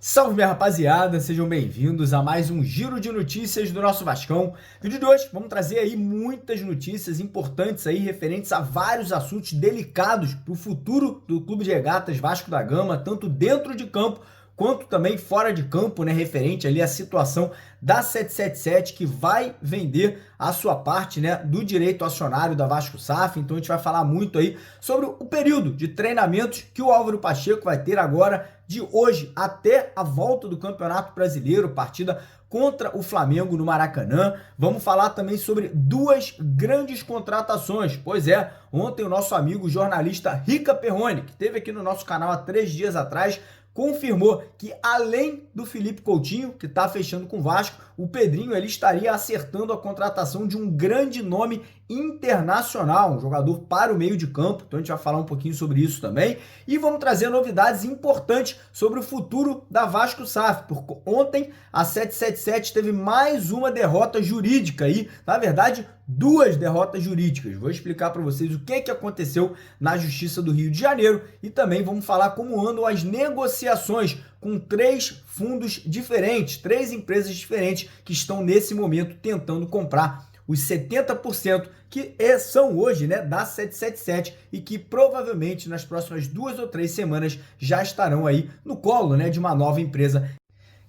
Salve, minha rapaziada, sejam bem-vindos a mais um giro de notícias do nosso Vascão. No vídeo de hoje vamos trazer aí muitas notícias importantes aí referentes a vários assuntos delicados para o futuro do Clube de Regatas Vasco da Gama, tanto dentro de campo quanto também fora de campo, né, referente ali à situação da 777, que vai vender a sua parte, né, do direito acionário da Vasco SAF. Então a gente vai falar muito aí sobre o período de treinamentos que o Álvaro Pacheco vai ter agora, de hoje até a volta do Campeonato Brasileiro, partida contra o Flamengo no Maracanã. Vamos falar também sobre duas grandes contratações. Pois é, ontem o nosso amigo jornalista Rica Perrone, que esteve aqui no nosso canal há 3 dias atrás, confirmou que além do Felipe Coutinho, que está fechando com o Vasco, o Pedrinho ele estaria acertando a contratação de um grande nome internacional, um jogador para o meio de campo. Então a gente vai falar um pouquinho sobre isso também. E vamos trazer novidades importantes sobre o futuro da Vasco SAF, porque ontem a 777 teve mais uma derrota jurídica aí, na verdade, duas derrotas jurídicas. Vou explicar para vocês o que aconteceu na Justiça do Rio de Janeiro e também vamos falar como andam as negociações com 3 fundos diferentes, 3 empresas diferentes que estão nesse momento tentando comprar os 70% que são hoje, né, da 777 e que provavelmente nas próximas 2 ou 3 semanas já estarão aí no colo, né, de uma nova empresa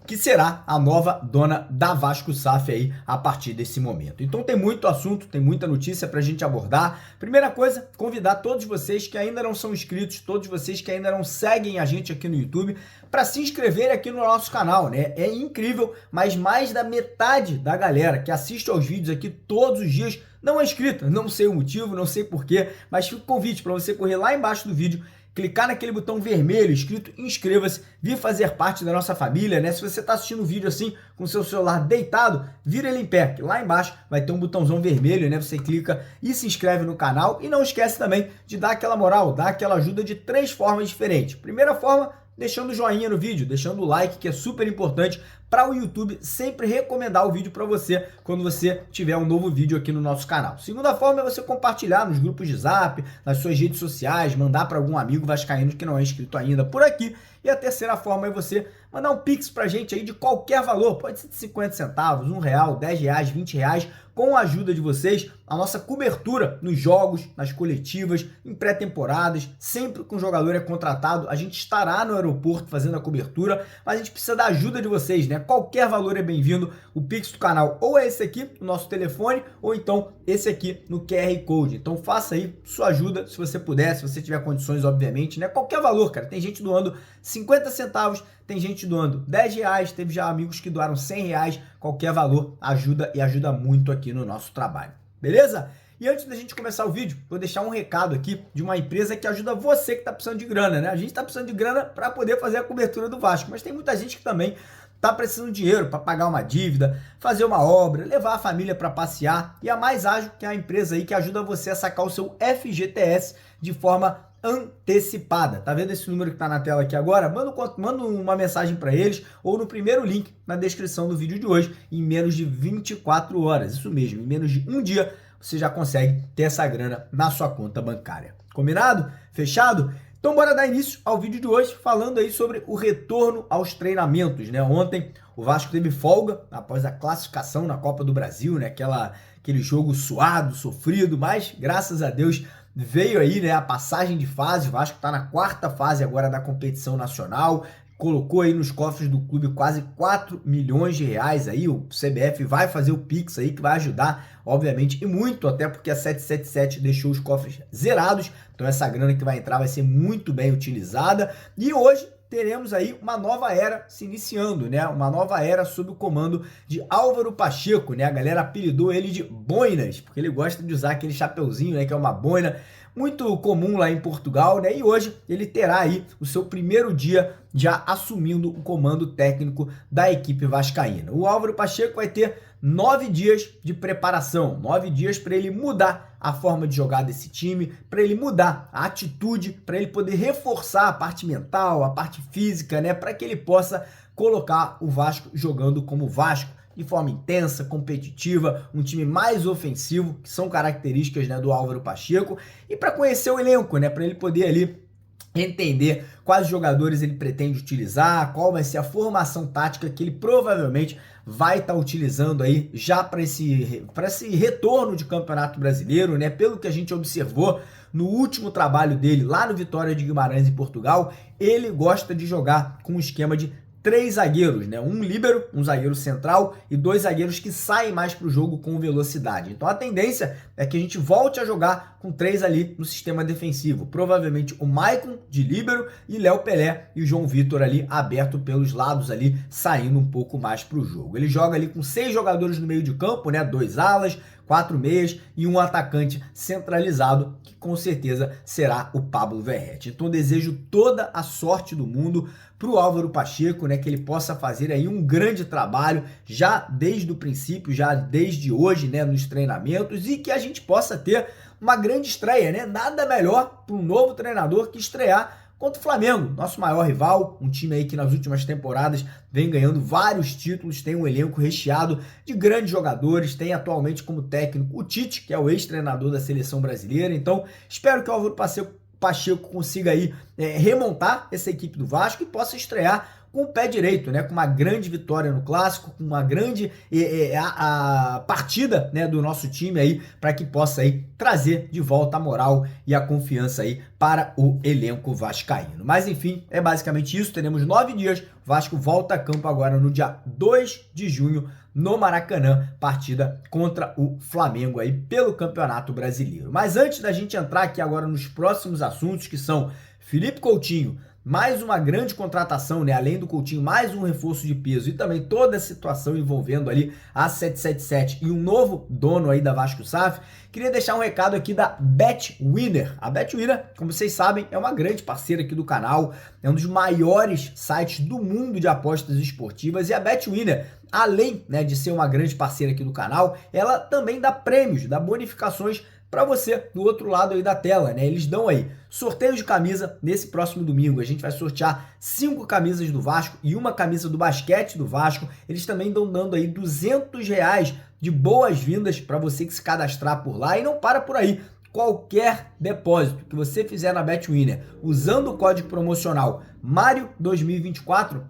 que será a nova dona da Vasco SAF aí a partir desse momento. Então tem muito assunto, tem muita notícia para a gente abordar. Primeira coisa, convidar todos vocês que ainda não são inscritos, todos vocês que ainda não seguem a gente aqui no YouTube, para se inscrever aqui no nosso canal, né? É incrível, mas mais da metade da galera que assiste aos vídeos aqui todos os dias não é inscrita. Não sei o motivo, não sei porquê, mas fica o convite para você correr lá embaixo do vídeo, clicar naquele botão vermelho escrito inscreva-se, vir fazer parte da nossa família, né? Se você está assistindo o vídeo assim com o seu celular deitado, vira ele em pé, que lá embaixo vai ter um botãozão vermelho, né? Você clica e se inscreve no canal e não esquece também de dar aquela moral, dar aquela ajuda de 3 formas diferentes. Primeira forma, deixando o joinha no vídeo, deixando o like, que é super importante para o YouTube sempre recomendar o vídeo para você quando você tiver um novo vídeo aqui no nosso canal. Segunda forma é você compartilhar nos grupos de Zap, nas suas redes sociais, mandar para algum amigo vascaíno que não é inscrito ainda por aqui. E a terceira forma é você mandar um Pix pra gente aí de qualquer valor, pode ser de 50 centavos, R$1, R$10, R$20, com a ajuda de vocês, a nossa cobertura nos jogos, nas coletivas, em pré-temporadas, sempre que um jogador é contratado, a gente estará no aeroporto fazendo a cobertura, mas a gente precisa da ajuda de vocês, né? Qualquer valor é bem-vindo. O Pix do canal ou é esse aqui, no nosso telefone, ou então esse aqui no QR Code. Então faça aí sua ajuda, se você puder, se você tiver condições, obviamente, né? Qualquer valor, cara. Tem gente doando 50 centavos, tem gente doando R$10, teve já amigos que doaram R$100, qualquer valor ajuda e ajuda muito aqui no nosso trabalho, beleza? E antes da gente começar o vídeo, vou deixar um recado aqui de uma empresa que ajuda você que está precisando de grana, né? A gente está precisando de grana para poder fazer a cobertura do Vasco, mas tem muita gente que também está precisando de dinheiro para pagar uma dívida, fazer uma obra, levar a família para passear, e a Mais Ágil, que é a empresa aí que ajuda você a sacar o seu FGTS de forma antecipada. Tá vendo esse número que tá na tela aqui agora? Manda uma mensagem para eles ou no primeiro link na descrição do vídeo de hoje, em menos de 24 horas. Isso mesmo, em menos de um dia você já consegue ter essa grana na sua conta bancária. Combinado? Fechado? Então bora dar início ao vídeo de hoje falando aí sobre o retorno aos treinamentos, né? Ontem o Vasco teve folga após a classificação na Copa do Brasil, né? Aquele jogo suado, sofrido, mas graças a Deus veio aí, né, a passagem de fase. O Vasco está na 4ª fase agora da competição nacional, colocou aí nos cofres do clube quase R$4 milhões aí. O CBF vai fazer o Pix aí, que vai ajudar, obviamente, e muito, até porque a 777 deixou os cofres zerados, então essa grana que vai entrar vai ser muito bem utilizada. E hoje teremos aí uma nova era se iniciando, né? Uma nova era sob o comando de Álvaro Pacheco, né? A galera apelidou ele de Boinas, porque ele gosta de usar aquele chapeuzinho, né? Que é uma boina muito comum lá em Portugal, né? E hoje ele terá aí o seu primeiro dia já assumindo o comando técnico da equipe vascaína. O Álvaro Pacheco vai ter 9 dias de preparação, 9 dias para ele mudar a forma de jogar desse time, para ele mudar a atitude, para ele poder reforçar a parte mental, a parte física, né? Para que ele possa colocar o Vasco jogando como Vasco, de forma intensa, competitiva, um time mais ofensivo, que são características, né, do Álvaro Pacheco, e para conhecer o elenco, né, para ele poder ali entender quais jogadores ele pretende utilizar, qual vai ser a formação tática que ele provavelmente vai estar utilizando aí já para esse retorno de Campeonato Brasileiro, né? Pelo que a gente observou no último trabalho dele lá no Vitória de Guimarães em Portugal, ele gosta de jogar com um esquema de 3 zagueiros, né? Um líbero, um zagueiro central e 2 zagueiros que saem mais para o jogo com velocidade. Então a tendência é que a gente volte a jogar com 3 ali no sistema defensivo. Provavelmente o Maicon de líbero e Léo Pelé e o João Vitor ali aberto pelos lados ali, saindo um pouco mais para o jogo. Ele joga ali com 6 jogadores no meio de campo, né? 2 alas, 4 meias e um atacante centralizado, que com certeza será o Pablo Verratti. Então desejo toda a sorte do mundo para o Álvaro Pacheco, né, que ele possa fazer aí um grande trabalho já desde o princípio, já desde hoje, né, nos treinamentos, e que a gente possa ter uma grande estreia, né? Nada melhor para um novo treinador que estrear contra o Flamengo, nosso maior rival, um time aí que nas últimas temporadas vem ganhando vários títulos, tem um elenco recheado de grandes jogadores, tem atualmente como técnico o Tite, que é o ex-treinador da seleção brasileira. Então espero que o Álvaro Pacheco consiga aí remontar essa equipe do Vasco e possa estrear com o pé direito, né, com uma grande vitória no Clássico, com uma grande a partida, né, do nosso time aí, para que possa aí trazer de volta a moral e a confiança aí para o elenco vascaíno. Mas enfim, é basicamente isso, teremos 9 dias, o Vasco volta a campo agora no dia 2 de junho, no Maracanã, partida contra o Flamengo aí pelo Campeonato Brasileiro. Mas antes da gente entrar aqui agora nos próximos assuntos, que são Felipe Coutinho, mais uma grande contratação, né? Além do Coutinho, mais um reforço de peso e também toda a situação envolvendo ali a 777 e um novo dono aí da Vasco SAF, queria deixar um recado aqui da BetWinner. A BetWinner, como vocês sabem, é uma grande parceira aqui do canal, é um dos maiores sites do mundo de apostas esportivas, e a BetWinner, além, né, de ser uma grande parceira aqui do canal, ela também dá prêmios, dá bonificações para você do outro lado aí da tela, né? Eles dão aí sorteio de camisa nesse próximo domingo. A gente vai sortear 5 camisas do Vasco e uma camisa do basquete do Vasco. Eles também estão dando aí R$200 de boas-vindas para você que se cadastrar por lá, e não para por aí. Qualquer depósito que você fizer na BetWinner usando o código promocional Mario2024,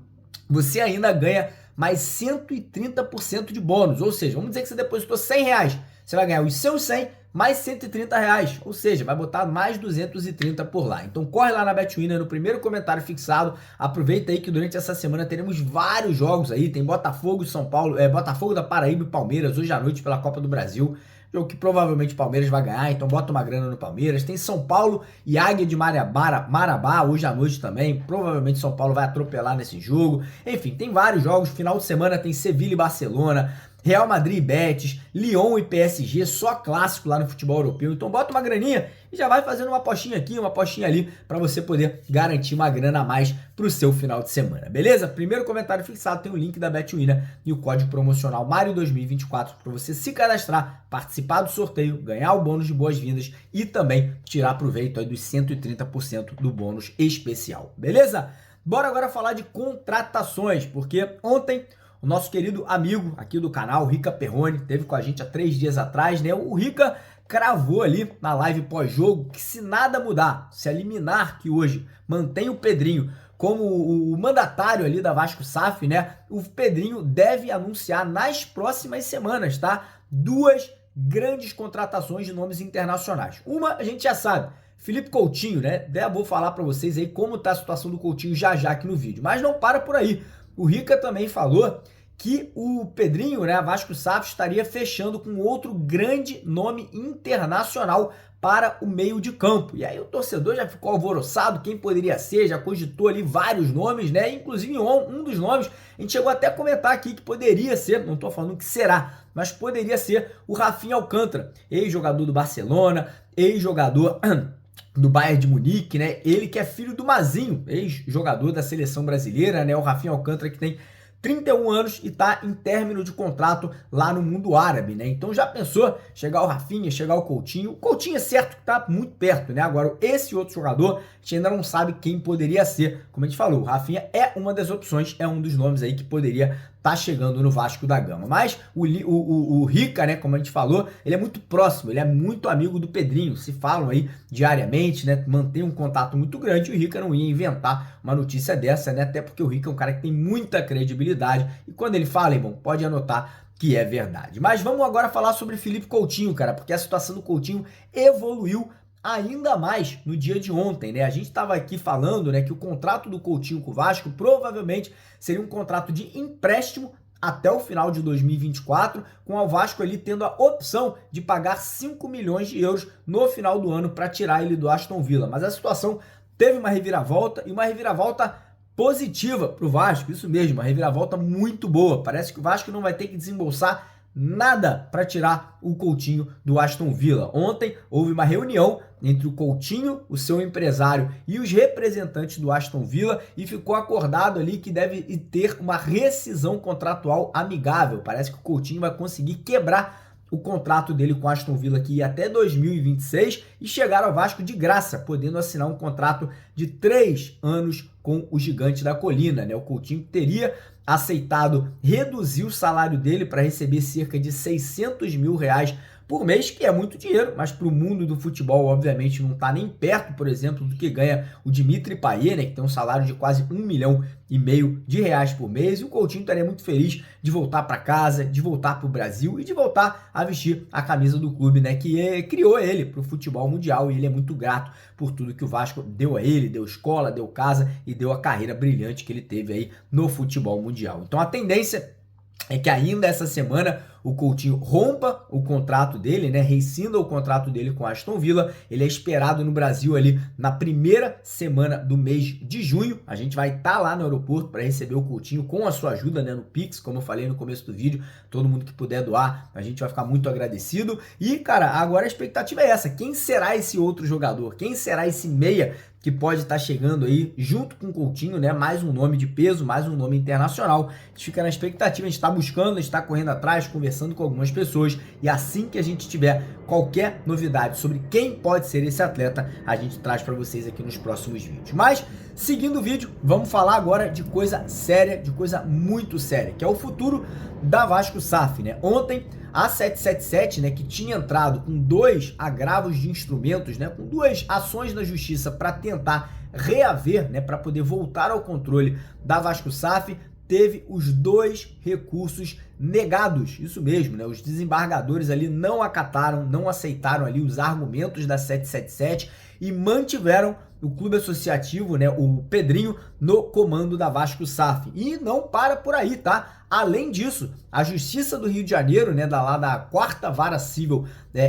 você ainda ganha mais 130% de bônus. Ou seja, vamos dizer que você depositou R$100, você vai ganhar os seus 100 mais R$130, ou seja, vai botar mais 230 por lá. Então corre lá na BetWinner, no primeiro comentário fixado, aproveita aí que durante essa semana teremos vários jogos aí, tem Botafogo, São Paulo, Botafogo da Paraíba e Palmeiras hoje à noite pela Copa do Brasil, jogo que provavelmente o Palmeiras vai ganhar, então bota uma grana no Palmeiras. Tem São Paulo e Águia de Marabá hoje à noite também, provavelmente São Paulo vai atropelar nesse jogo. Enfim, tem vários jogos, final de semana tem Sevilha e Barcelona, Real Madrid e Betis, Lyon e PSG, só clássico lá no futebol europeu. Então bota uma graninha e já vai fazendo uma apostinha aqui, uma apostinha ali, para você poder garantir uma grana a mais para o seu final de semana, beleza? Primeiro comentário fixado tem o link da BetWinner e o código promocional Mario2024 para você se cadastrar, participar do sorteio, ganhar o bônus de boas-vindas e também tirar proveito aí dos 130% do bônus especial, beleza? Bora agora falar de contratações, porque ontem o nosso querido amigo aqui do canal, Rica Perrone, esteve com a gente há 3 dias atrás, né? O Rica cravou ali na live pós-jogo que se nada mudar, se a liminar que hoje mantém o Pedrinho como o mandatário ali da Vasco SAF, né? O Pedrinho deve anunciar nas próximas semanas, tá? 2 grandes contratações de nomes internacionais. Uma a gente já sabe, Felipe Coutinho, né? Vou falar para vocês aí como tá a situação do Coutinho já aqui no vídeo, mas não para por aí. O Rica também falou que o Pedrinho, né, a Vasco SAF, estaria fechando com outro grande nome internacional para o meio de campo. E aí o torcedor já ficou alvoroçado, quem poderia ser, já cogitou ali vários nomes, né? Inclusive um dos nomes, a gente chegou até a comentar aqui que poderia ser, não estou falando que será, mas poderia ser o Rafinha Alcântara, ex-jogador do Barcelona, ex-jogador do Bayern de Munique, né? Ele que é filho do Mazinho, ex-jogador da seleção brasileira, né? O Rafinha Alcântara que tem 31 anos e tá em término de contrato lá no mundo árabe, né? Então já pensou chegar o Rafinha, chegar o Coutinho? O Coutinho é certo que tá muito perto, né? Agora esse outro jogador, a gente ainda não sabe quem poderia ser. Como a gente falou, o Rafinha é uma das opções, é um dos nomes aí que poderia tá chegando no Vasco da Gama. Mas o Rica, né, como a gente falou, ele é muito próximo, ele é muito amigo do Pedrinho, se falam aí diariamente, né, mantém um contato muito grande. O Rica não ia inventar uma notícia dessa, né, até porque o Rica é um cara que tem muita credibilidade e quando ele fala, irmão, pode anotar que é verdade. Mas vamos agora falar sobre Felipe Coutinho, cara, porque a situação do Coutinho evoluiu ainda mais no dia de ontem, né? A gente estava aqui falando, né, que o contrato do Coutinho com o Vasco provavelmente seria um contrato de empréstimo até o final de 2024, com o Vasco ali tendo a opção de pagar 5 milhões de euros no final do ano para tirar ele do Aston Villa. Mas a situação teve uma reviravolta e uma reviravolta positiva para o Vasco, isso mesmo, uma reviravolta muito boa. Parece que o Vasco não vai ter que desembolsar nada para tirar o Coutinho do Aston Villa. Ontem houve uma reunião entre o Coutinho, o seu empresário e os representantes do Aston Villa e ficou acordado ali que deve ter uma rescisão contratual amigável. Parece que o Coutinho vai conseguir quebrar o contrato dele com o Aston Villa que ia até 2026 e chegar ao Vasco de graça, podendo assinar um contrato de 3 anos com o Gigante da Colina, né? O Coutinho teria aceitado reduzir o salário dele para receber cerca de 600 mil reais por mês, que é muito dinheiro, mas para o mundo do futebol, obviamente, não está nem perto, por exemplo, do que ganha o Dimitri Payet, né, que tem um salário de quase 1,5 milhão de reais por mês, e o Coutinho estaria muito feliz de voltar para casa, de voltar para o Brasil e de voltar a vestir a camisa do clube, né, que criou ele para o futebol mundial, e ele é muito grato por tudo que o Vasco deu a ele, deu escola, deu casa e deu a carreira brilhante que ele teve aí no futebol mundial. Então a tendência é que ainda essa semana o Coutinho rompa o contrato dele, né? Rescinda o contrato dele com a Aston Villa. Ele é esperado no Brasil ali na primeira semana do mês de junho. A gente vai estar lá no aeroporto para receber o Coutinho com a sua ajuda, né? No Pix, como eu falei no começo do vídeo. Todo mundo que puder doar, a gente vai ficar muito agradecido. E, cara, agora a expectativa é essa. Quem será esse outro jogador? Quem será esse meia que pode estar chegando aí junto com o Coutinho, né? Mais um nome de peso, mais um nome internacional. A gente fica na expectativa, a gente está buscando, a gente está correndo atrás, conversando com algumas pessoas, e assim que a gente tiver qualquer novidade sobre quem pode ser esse atleta, a gente traz para vocês aqui nos próximos vídeos. Mas, seguindo o vídeo, vamos falar agora de coisa séria, de coisa muito séria, que é o futuro da Vasco SAF, né? Ontem, a 777, né, que tinha entrado com 2 agravos de instrumentos, né, com 2 ações na justiça para tentar reaver, né, para poder voltar ao controle da Vasco SAF, teve os 2 recursos negados. Isso mesmo, né? Os desembargadores ali não acataram, não aceitaram ali os argumentos da 777 e mantiveram o clube associativo, né, o Pedrinho, no comando da Vasco SAF. E não para por aí, tá? Além disso, a Justiça do Rio de Janeiro, né, da 4ª Vara Civil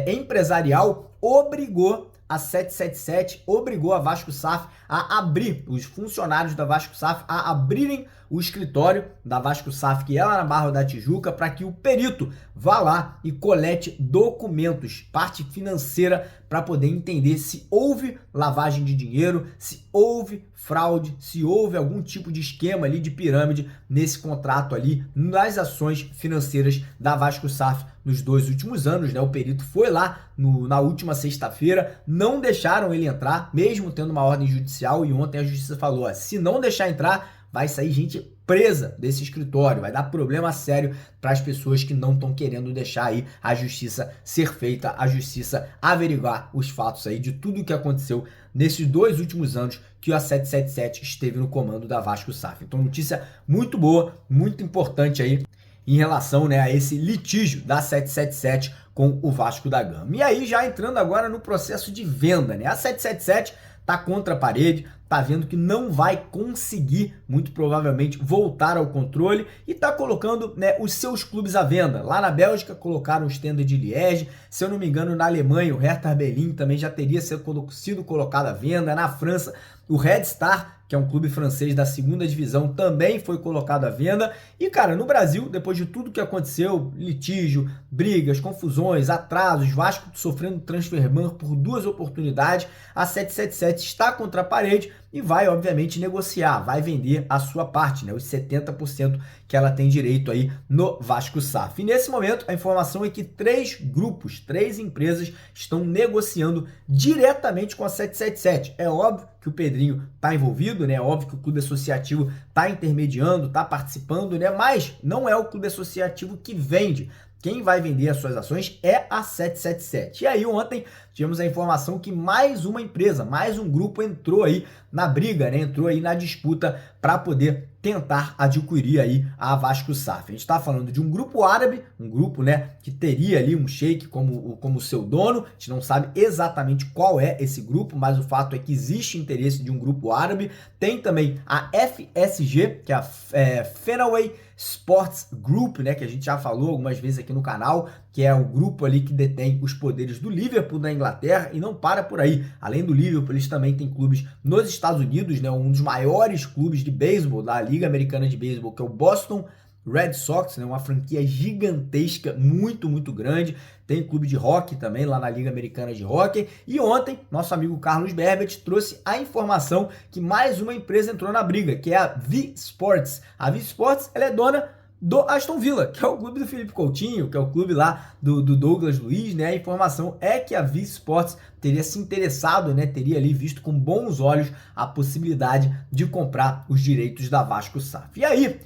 Empresarial, obrigou a 777, obrigou a Vasco SAF a abrir, os funcionários da Vasco SAF a abrirem o escritório da Vasco SAF, que é lá na Barra da Tijuca, para que o perito vá lá e colete documentos, parte financeira, para poder entender se houve lavagem de dinheiro, se houve fraude, se houve algum tipo de esquema ali de pirâmide nesse contrato ali, nas ações financeiras da Vasco SAF nos 2 últimos anos, né? O perito foi lá na última sexta-feira, não deixaram ele entrar, mesmo tendo uma ordem judicial, e ontem a justiça falou, ó, se não deixar entrar, vai sair gente presa desse escritório, vai dar problema sério para as pessoas que não estão querendo deixar aí a justiça ser feita, a justiça averiguar os fatos aí de tudo o que aconteceu nesses 2 últimos anos que a 777 esteve no comando da Vasco SAF. Então, notícia muito boa, muito importante aí em relação, né, a esse litígio da 777 com o Vasco da Gama. E aí, já entrando agora no processo de venda, né? A 777 tá contra a parede, tá vendo que não vai conseguir, muito provavelmente, voltar ao controle e tá colocando, né, os seus clubes à venda. Lá na Bélgica colocaram o Standard de Liège, se eu não me engano, na Alemanha o Hertha Berlim também já teria sido colocado à venda, na França o Red Star, que é um clube francês da 2ª divisão, também foi colocado à venda. E, cara, no Brasil, depois de tudo que aconteceu, litígio, brigas, confusões, atrasos, Vasco sofrendo transfer ban por 2 oportunidades, a 777 está contra a parede e vai, obviamente, negociar, vai vender a sua parte, né, os 70% que ela tem direito aí no Vasco SAF. E nesse momento, a informação é que 3 grupos, 3 empresas estão negociando diretamente com a 777. É óbvio que o Pedrinho está envolvido, né? É óbvio que o clube associativo está intermediando, está participando, né? Mas não é o clube associativo que vende. Quem vai vender as suas ações é a 777. E aí ontem tivemos a informação que mais uma empresa, mais um grupo entrou aí na briga, né? Entrou aí na disputa para poder tentar adquirir aí a Vasco SAF. A gente está falando de um grupo árabe, um grupo, né, que teria ali um sheik como seu dono. A gente não sabe exatamente qual é esse grupo, mas o fato é que existe interesse de um grupo árabe. Tem também a FSG, que é a Fenway Sports Group, né, que a gente já falou algumas vezes aqui no canal, que é o grupo ali que detém os poderes do Liverpool da Inglaterra, e não para por aí. Além do Liverpool, eles também têm clubes nos Estados Unidos, né, um dos maiores clubes de beisebol da Liga Americana de Beisebol, que é o Boston Red Sox, né, uma franquia gigantesca, muito, muito grande. Tem clube de hockey também lá na Liga Americana de Hockey. E ontem, nosso amigo Carlos Berbet trouxe a informação que mais uma empresa entrou na briga, que é a V-Sports. A V-Sports, ela é dona do Aston Villa, que é o clube do Felipe Coutinho, que é o clube lá do Douglas Luiz, né? A informação é que a V-Sports teria se interessado, né? Teria ali visto com bons olhos a possibilidade de comprar os direitos da Vasco SAF. E aí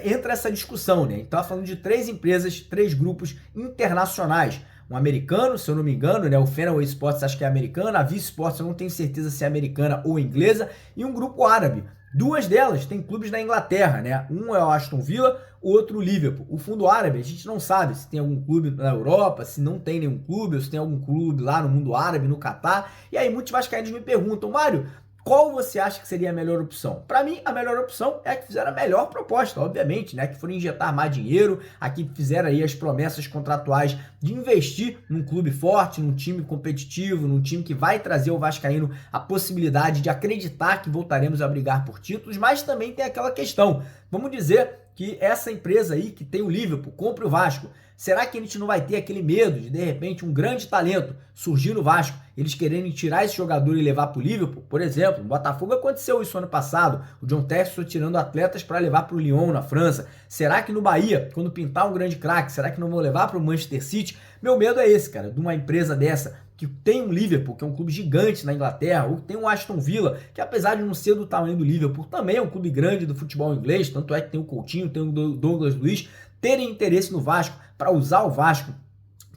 entra essa discussão, né? Então, falando de 3 empresas, 3 grupos internacionais. Um americano, se eu não me engano, né? O Fenway Sports acho que é americano, a V-Sports eu não tenho certeza se é americana ou inglesa, e um grupo árabe. 2 delas têm clubes na Inglaterra, né? Um é o Aston Villa, o outro o Liverpool. O fundo árabe, a gente não sabe se tem algum clube na Europa, se não tem nenhum clube, ou se tem algum clube lá no mundo árabe, no Catar. E aí muitos vascaínos me perguntam, Mário, qual você acha que seria a melhor opção? Para mim, a melhor opção é a que fizeram a melhor proposta, obviamente, né? Que foram injetar mais dinheiro, a que fizeram aí as promessas contratuais de investir num clube forte, num time competitivo, num time que vai trazer ao vascaíno a possibilidade de acreditar que voltaremos a brigar por títulos, mas também tem aquela questão, vamos dizer que essa empresa aí que tem o Liverpool, compre o Vasco, será que a gente não vai ter aquele medo de repente, um grande talento surgir no Vasco, eles quererem tirar esse jogador e levar para o Liverpool? Por exemplo, no Botafogo aconteceu isso ano passado, o John Textor tirando atletas para levar para o Lyon, na França. Será que no Bahia, quando pintar um grande craque, será que não vão levar para o Manchester City? Meu medo é esse, cara, de uma empresa dessa, que tem um Liverpool, que é um clube gigante na Inglaterra, ou tem um Aston Villa, que apesar de não ser do tamanho do Liverpool, também é um clube grande do futebol inglês, tanto é que tem o Coutinho, tem o Douglas Luiz, terem interesse no Vasco, para usar o Vasco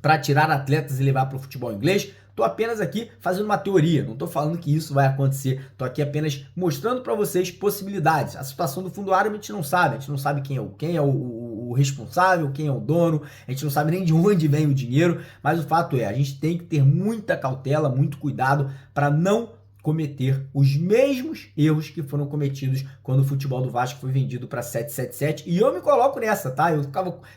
para tirar atletas e levar para o futebol inglês. Estou apenas aqui fazendo uma teoria, não estou falando que isso vai acontecer, estou aqui apenas mostrando para vocês possibilidades. A situação do fundo árabe a gente não sabe quem é o responsável, quem é o dono, a gente não sabe nem de onde vem o dinheiro, mas o fato é, a gente tem que ter muita cautela, muito cuidado para não cometer os mesmos erros que foram cometidos quando o futebol do Vasco foi vendido para 777, e eu me coloco nessa, tá? Eu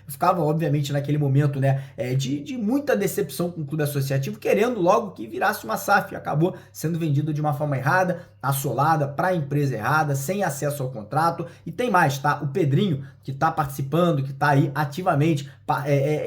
ficava obviamente naquele momento, né, de muita decepção com o clube associativo, querendo logo que virasse uma SAF, acabou sendo vendido de uma forma errada, assolada, para a empresa errada, sem acesso ao contrato. E tem mais, tá? O Pedrinho, que está participando, que está aí ativamente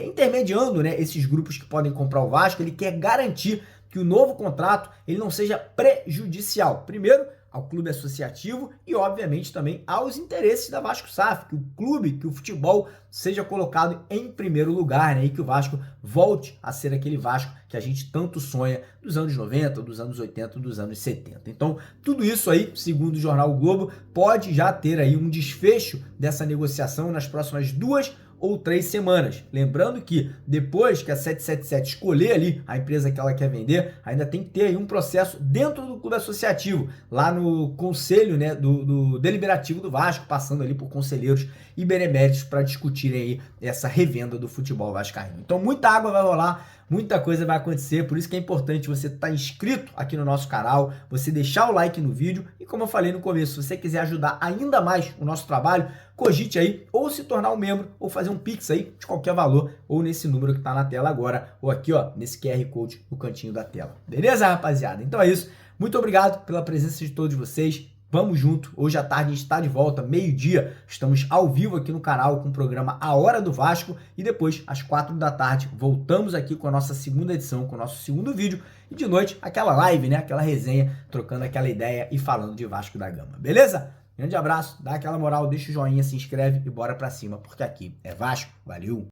intermediando, né, esses grupos que podem comprar o Vasco, ele quer garantir que o novo contrato ele não seja prejudicial, primeiro, ao clube associativo e, obviamente, também aos interesses da Vasco SAF, que o clube, que o futebol seja colocado em primeiro lugar, né? E que o Vasco volte a ser aquele Vasco que a gente tanto sonha dos anos 90, dos anos 80, dos anos 70. Então, tudo isso aí, segundo o jornal o Globo, pode já ter aí um desfecho dessa negociação nas próximas 2 ou 3 semanas. Lembrando que depois que a 777 escolher ali a empresa que ela quer vender, ainda tem que ter aí um processo dentro do clube associativo, lá no conselho, né, do deliberativo do Vasco, passando ali por conselheiros e beneméritos para discutirem aí essa revenda do futebol vascaíno. Então muita água vai rolar, muita coisa vai acontecer, por isso que é importante você estar inscrito aqui no nosso canal, você deixar o like no vídeo e, como eu falei no começo, se você quiser ajudar ainda mais o nosso trabalho, cogite aí ou se tornar um membro ou fazer um Pix aí de qualquer valor, ou nesse número que está na tela agora, ou aqui ó, nesse QR Code no cantinho da tela. Beleza, rapaziada? Então é isso. Muito obrigado pela presença de todos vocês. Vamos junto. Hoje à tarde a gente está de volta, meio-dia. Estamos ao vivo aqui no canal com o programa A Hora do Vasco. E depois, às 4 da tarde, voltamos aqui com a nossa segunda edição, com o nosso segundo vídeo. E de noite, aquela live, né? Aquela resenha, trocando aquela ideia e falando de Vasco da Gama. Beleza? Grande abraço, dá aquela moral, deixa o joinha, se inscreve e bora pra cima, porque aqui é Vasco. Valeu!